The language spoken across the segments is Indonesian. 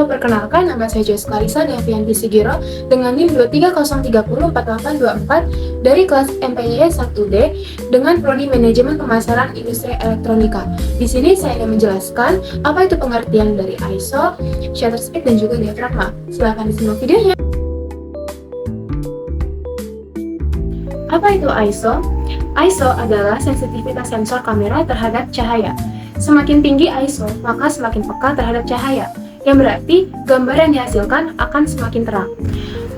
perkenalkan, nama saya Joyce Clarissa Davianti Sigiro dengan NIM 230304824 dari kelas MPY 1D dengan Prodi Manajemen Pemasaran Industri Elektronika. Di sini saya ingin menjelaskan apa itu pengertian dari ISO, shutter speed, dan juga diafragma. Silahkan disimak videonya. Apa itu ISO? ISO adalah sensitivitas sensor kamera terhadap cahaya. Semakin tinggi ISO, maka semakin peka terhadap cahaya, yang berarti gambar yang dihasilkan akan semakin terang.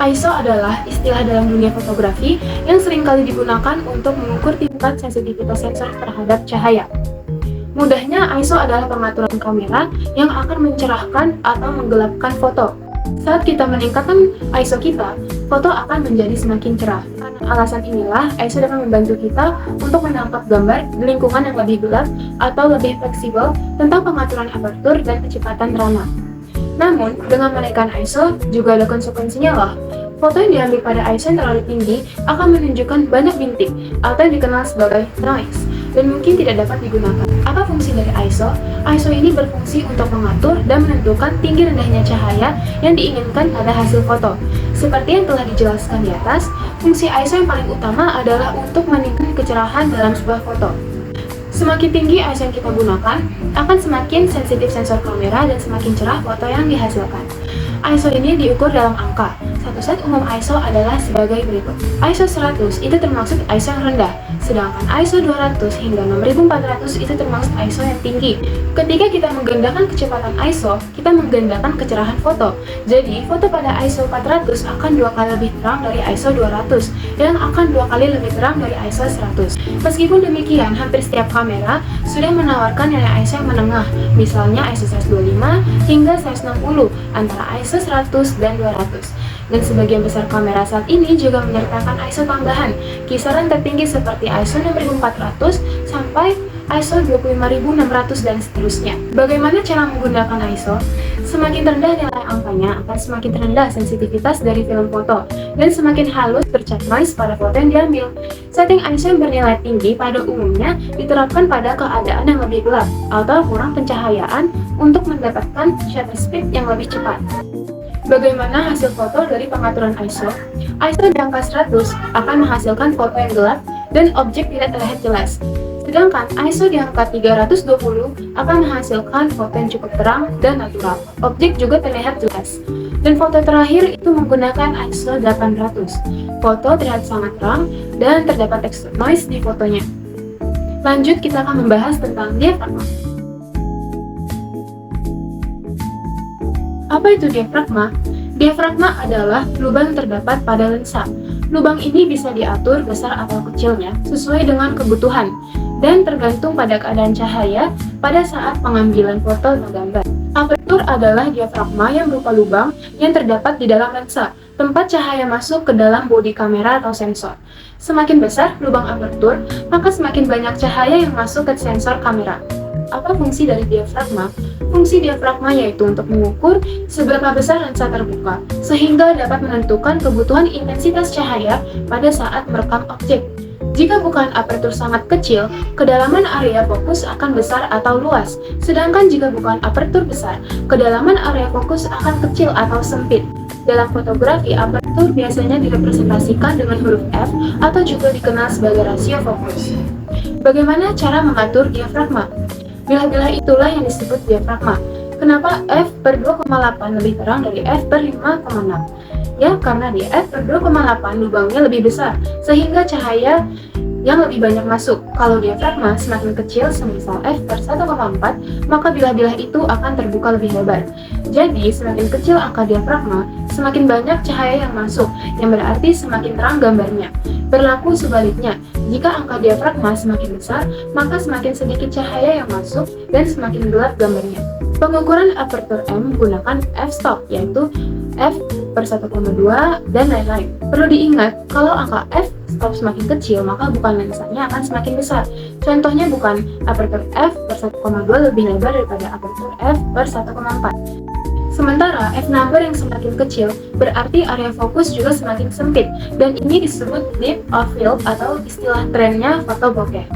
ISO adalah istilah dalam dunia fotografi yang seringkali digunakan untuk mengukur tingkat sensitivitas sensor terhadap cahaya. Mudahnya, ISO adalah pengaturan kamera yang akan mencerahkan atau menggelapkan foto. Saat kita meningkatkan ISO kita, foto akan menjadi semakin cerah. Karena alasan inilah, ISO dapat membantu kita untuk menangkap gambar di lingkungan yang lebih gelap atau lebih fleksibel tentang pengaturan apertur dan kecepatan drama. Namun, dengan menaikkan ISO juga ada konsekuensinya loh. Foto yang diambil pada ISO yang terlalu tinggi akan menunjukkan banyak bintik atau yang dikenal sebagai noise dan mungkin tidak dapat digunakan. Apa fungsi dari ISO? ISO ini berfungsi untuk mengatur dan menentukan tinggi rendahnya cahaya yang diinginkan pada hasil foto. Seperti yang telah dijelaskan di atas, fungsi ISO yang paling utama adalah untuk meningkatkan kecerahan dalam sebuah foto. Semakin tinggi ISO yang kita gunakan, akan semakin sensitif sensor kamera dan semakin cerah foto yang dihasilkan. ISO ini diukur dalam angka. Satu set umum ISO adalah sebagai berikut. ISO 100 itu termasuk ISO yang rendah, sedangkan ISO 200 hingga 6400 itu termasuk ISO yang tinggi. Ketika kita menggandakan kecepatan ISO, kita menggandakan kecerahan foto. Jadi, foto pada ISO 400 akan 2 kali lebih terang dari ISO 200 dan akan 2 kali lebih terang dari ISO 100. Meskipun demikian, hampir setiap kamera sudah menawarkan nilai ISO yang menengah, misalnya ISO 125 hingga 160 antara ISO 100 dan 200. Dan sebagian besar kamera saat ini juga menyertakan ISO tambahan, kisaran tertinggi seperti ISO 6400 sampai ISO 25600 dan seterusnya. Bagaimana cara menggunakan ISO? Semakin rendah nilai angkanya, akan semakin rendah sensitivitas dari film foto, dan semakin halus bercat noise pada foto yang diambil. Setting ISO yang bernilai tinggi pada umumnya diterapkan pada keadaan yang lebih gelap atau kurang pencahayaan untuk mendapatkan shutter speed yang lebih cepat. Bagaimana hasil foto dari pengaturan ISO? ISO di angka 100 akan menghasilkan foto yang gelap dan objek tidak terlihat jelas. Sedangkan ISO di angka 320 akan menghasilkan foto yang cukup terang dan natural. Objek juga terlihat jelas. Dan foto terakhir itu menggunakan ISO 800. Foto terlihat sangat terang dan terdapat tekstur noise di fotonya. Lanjut, kita akan membahas tentang diafragma. Apa itu diafragma? Diafragma adalah lubang yang terdapat pada lensa. Lubang ini bisa diatur besar atau kecilnya sesuai dengan kebutuhan dan tergantung pada keadaan cahaya pada saat pengambilan foto atau gambar. Apertur adalah diafragma yang berupa lubang yang terdapat di dalam lensa, tempat cahaya masuk ke dalam bodi kamera atau sensor. Semakin besar lubang apertur, maka semakin banyak cahaya yang masuk ke sensor kamera. Apa fungsi dari diafragma? Fungsi diafragma yaitu untuk mengukur seberapa besar lensa terbuka, sehingga dapat menentukan kebutuhan intensitas cahaya pada saat merekam objek. Jika bukan apertur sangat kecil, kedalaman area fokus akan besar atau luas. Sedangkan jika bukan apertur besar, kedalaman area fokus akan kecil atau sempit. Dalam fotografi, apertur biasanya direpresentasikan dengan huruf F atau juga dikenal sebagai rasio fokus. Bagaimana cara mengatur diafragma? Bilah-bilah itulah yang disebut diafragma. Kenapa F per 2,8 lebih terang dari F per 5,6? Ya, karena di F per 2,8 lubangnya lebih besar, sehingga cahaya yang lebih banyak masuk. Kalau diafragma semakin kecil, semisal F per 1,4, maka bilah-bilah itu akan terbuka lebih lebar. Jadi, semakin kecil angka diafragma, semakin banyak cahaya yang masuk, yang berarti semakin terang gambarnya. Berlaku sebaliknya, jika angka diafragma semakin besar, maka semakin sedikit cahaya yang masuk dan semakin gelap gambarnya. Pengukuran apertur M menggunakan f-stop, yaitu f per 1,2 dan lain-lain. Perlu diingat, kalau angka f-stop semakin kecil, maka bukan lensanya akan semakin besar. Contohnya bukan apertur f per 1,2 lebih lebar daripada apertur f per 1,4. Sementara f-number yang semakin kecil berarti area fokus juga semakin sempit, dan ini disebut depth of field atau istilah trennya foto bokeh.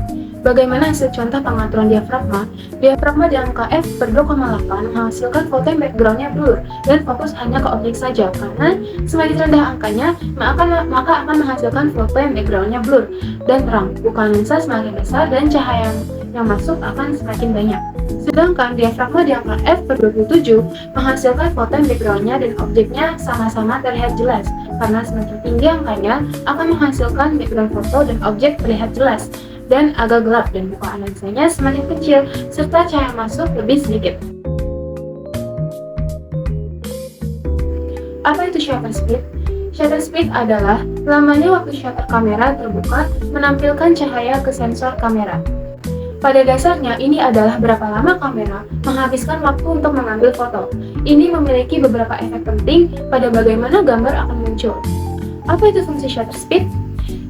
Bagaimana hasil contoh pengaturan diafragma? Diafragma di angka f/2,8 menghasilkan foto yang backgroundnya blur dan fokus hanya ke objek saja, karena semakin rendah angkanya, maka akan menghasilkan foto yang backgroundnya blur dan terang. Bukaan lensa semakin besar dan cahaya yang masuk akan semakin banyak. Sedangkan diafragma di angka f/27 menghasilkan foto yang backgroundnya dan objeknya sama-sama terlihat jelas, karena semakin tinggi angkanya akan menghasilkan background foto dan objek terlihat jelas dan agak gelap, dan bukaan lensanya semakin kecil serta cahaya masuk lebih sedikit. Apa itu shutter speed? Shutter speed adalah lamanya waktu shutter kamera terbuka menampilkan cahaya ke sensor kamera. Pada dasarnya, ini adalah berapa lama kamera menghabiskan waktu untuk mengambil foto. Ini memiliki beberapa efek penting pada bagaimana gambar akan muncul. Apa itu fungsi shutter speed?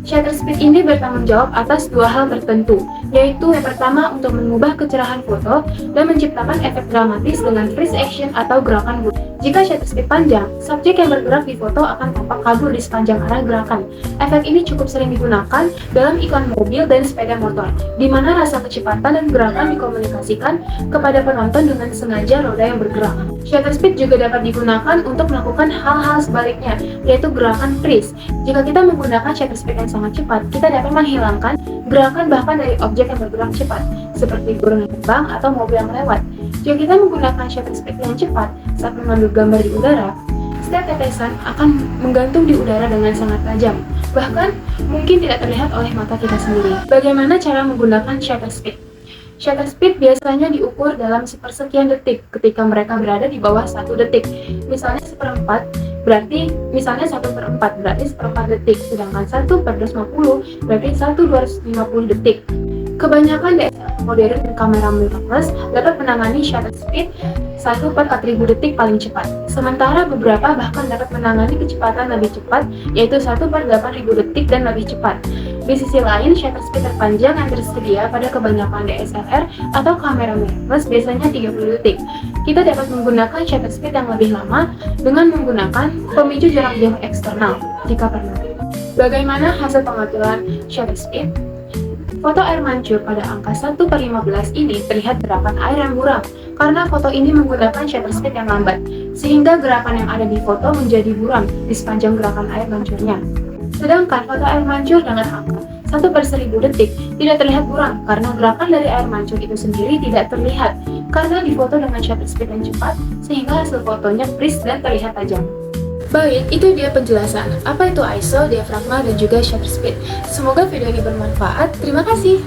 Shutter speed ini bertanggung jawab atas dua hal tertentu, yaitu yang pertama untuk mengubah kecerahan foto dan menciptakan efek dramatis dengan freeze action atau gerakan bulat. Jika shutter speed panjang, subjek yang bergerak di foto akan tampak kabur di sepanjang arah gerakan. Efek ini cukup sering digunakan dalam iklan mobil dan sepeda motor, di mana rasa kecepatan dan gerakan dikomunikasikan kepada penonton dengan sengaja roda yang bergerak. Shutter speed juga dapat digunakan untuk melakukan hal-hal sebaliknya, yaitu gerakan freeze. Jika kita menggunakan shutter speed yang sangat cepat, kita dapat menghilangkan gerakan bahkan dari objek yang bergerak cepat, seperti burung yang terbang atau mobil yang lewat. Jika kita menggunakan shutter speed yang cepat saat mengambil gambar di udara, setiap tetesan akan menggantung di udara dengan sangat tajam, bahkan mungkin tidak terlihat oleh mata kita sendiri. Bagaimana cara menggunakan shutter speed? Shutter speed biasanya diukur dalam sepersekian detik ketika mereka berada di bawah 1 detik. Misalnya 1/4 berarti misalnya 1/4 berarti 1/4 detik, sedangkan 1/250 berarti 1/250 detik. Kebanyakan DSLR modern dan kamera mirrorless dapat menangani shutter speed 1/4000 detik paling cepat. Sementara beberapa bahkan dapat menangani kecepatan lebih cepat, yaitu 1/8000 detik dan lebih cepat. Di sisi lain, shutter speed terpanjang yang tersedia pada kebanyakan DSLR atau kamera mirrorless biasanya 30 detik. Kita dapat menggunakan shutter speed yang lebih lama dengan menggunakan pemicu jarak jauh eksternal jika perlu. Bagaimana hasil pengaturan shutter speed? Foto air mancur pada angka 1/15 ini terlihat gerakan air yang buram karena foto ini menggunakan shutter speed yang lambat, sehingga gerakan yang ada di foto menjadi buram di sepanjang gerakan air mancurnya. Sedangkan foto air mancur dengan angka 1/1000 detik tidak terlihat buram karena gerakan dari air mancur itu sendiri tidak terlihat karena difoto dengan shutter speed yang cepat, sehingga hasil fotonya freeze dan terlihat tajam. Baik, itu dia penjelasan apa itu ISO, diafragma, dan juga shutter speed. Semoga video ini bermanfaat. Terima kasih.